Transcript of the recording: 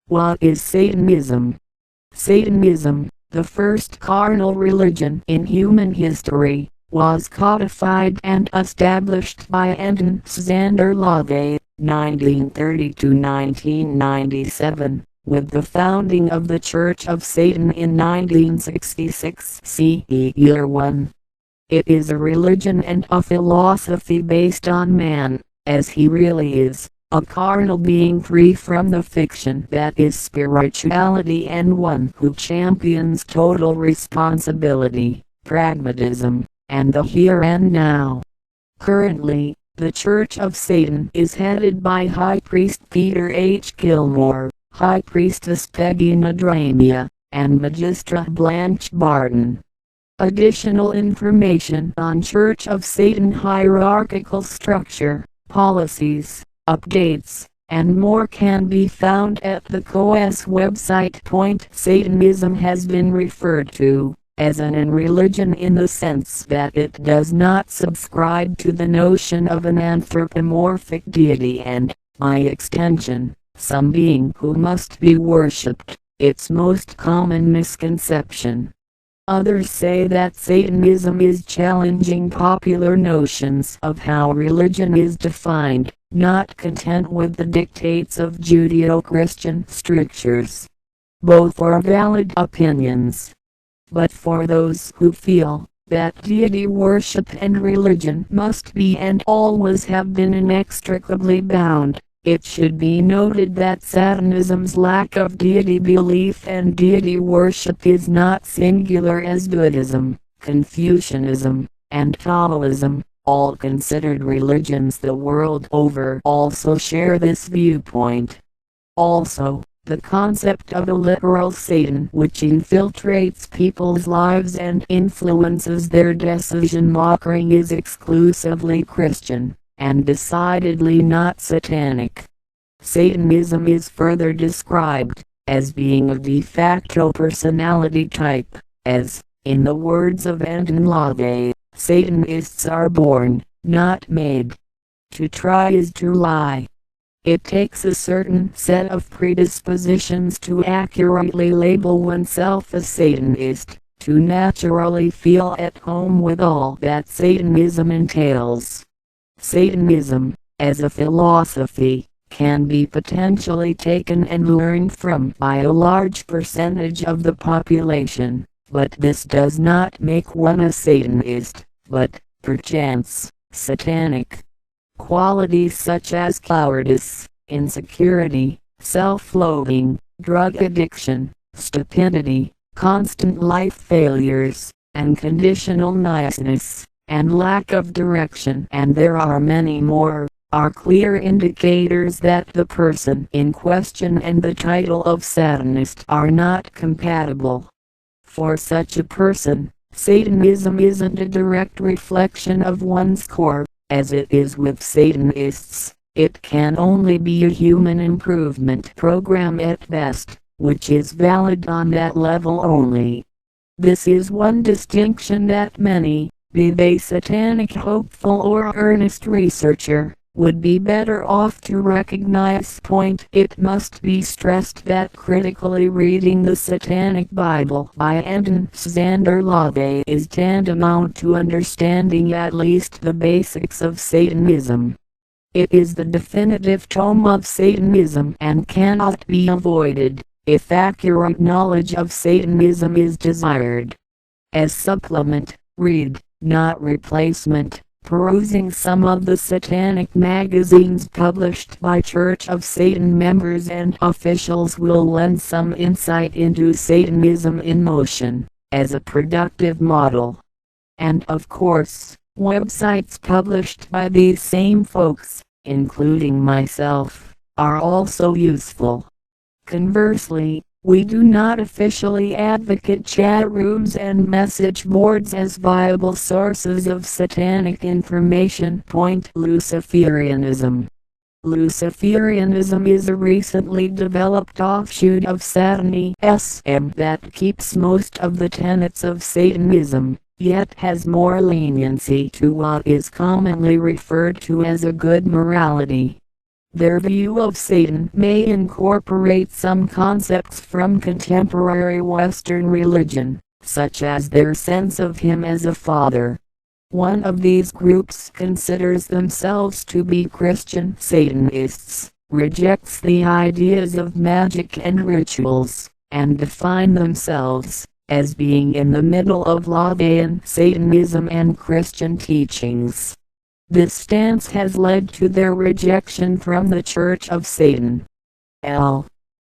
What is Satanism? Satanism, the first carnal religion in human history, was codified and established by Anton Szandor 1930–1997, with the founding of the Church of Satan in 1966 CE Year 1. It is a religion and a philosophy based on man, as he really is, a carnal being free from the fiction that is spirituality and one who champions total responsibility, pragmatism, and the here and now. Currently, the Church of Satan is headed by High Priest Peter H. Gilmore, High Priestess Peggy Nadramia, and Magistra Blanche Barton. Additional information on Church of Satan hierarchical structure, policies, updates, and more can be found at the COS website. Satanism has been referred to as an religion in the sense that it does not subscribe to the notion of an anthropomorphic deity and, by extension, some being who must be worshipped, its most common misconception. Others say that Satanism is challenging popular notions of how religion is defined, not content with the dictates of Judeo-Christian strictures. Both are valid opinions. But for those who feel that deity worship and religion must be and always have been inextricably bound, it should be noted that Satanism's lack of deity belief and deity worship is not singular, as Buddhism, Confucianism, and Taoism, all considered religions the world over, also share this viewpoint. Also, the concept of a literal Satan which infiltrates people's lives and influences their decision-making is exclusively Christian, and decidedly not satanic. Satanism is further described as being a de facto personality type, as, in the words of Anton LaVey, Satanists are born, not made. To try is to lie. It takes a certain set of predispositions to accurately label oneself a Satanist, to naturally feel at home with all that Satanism entails. Satanism, as a philosophy, can be potentially taken and learned from by a large percentage of the population, but this does not make one a Satanist, but, perchance, satanic. Qualities such as cowardice, insecurity, self-loathing, drug addiction, stupidity, constant life failures, and conditional niceness, and lack of direction, and there are many more, are clear indicators that the person in question and the title of Satanist are not compatible. For such a person, Satanism isn't a direct reflection of one's core, as it is with Satanists. It can only be a human improvement program at best, which is valid on that level only. This is one distinction that many, be they satanic hopeful or earnest researcher, would be better off to recognize. It must be stressed that critically reading the Satanic Bible by Anton Szandor LaVey is tantamount to understanding at least the basics of Satanism. It is the definitive tome of Satanism and cannot be avoided, if accurate knowledge of Satanism is desired. As supplement, read, not replacement. Perusing some of the satanic magazines published by Church of Satan members and officials will lend some insight into Satanism in motion, as a productive model. And of course, websites published by these same folks, including myself, are also useful. Conversely, we do not officially advocate chat rooms and message boards as viable sources of satanic information. Luciferianism. Luciferianism is a recently developed offshoot of Satanism that keeps most of the tenets of Satanism, yet has more leniency to what is commonly referred to as a good morality. Their view of Satan may incorporate some concepts from contemporary Western religion, such as their sense of him as a father. One of these groups considers themselves to be Christian Satanists, rejects the ideas of magic and rituals, and define themselves as being in the middle of Laudian Satanism and Christian teachings. This stance has led to their rejection from the Church of Satan. L.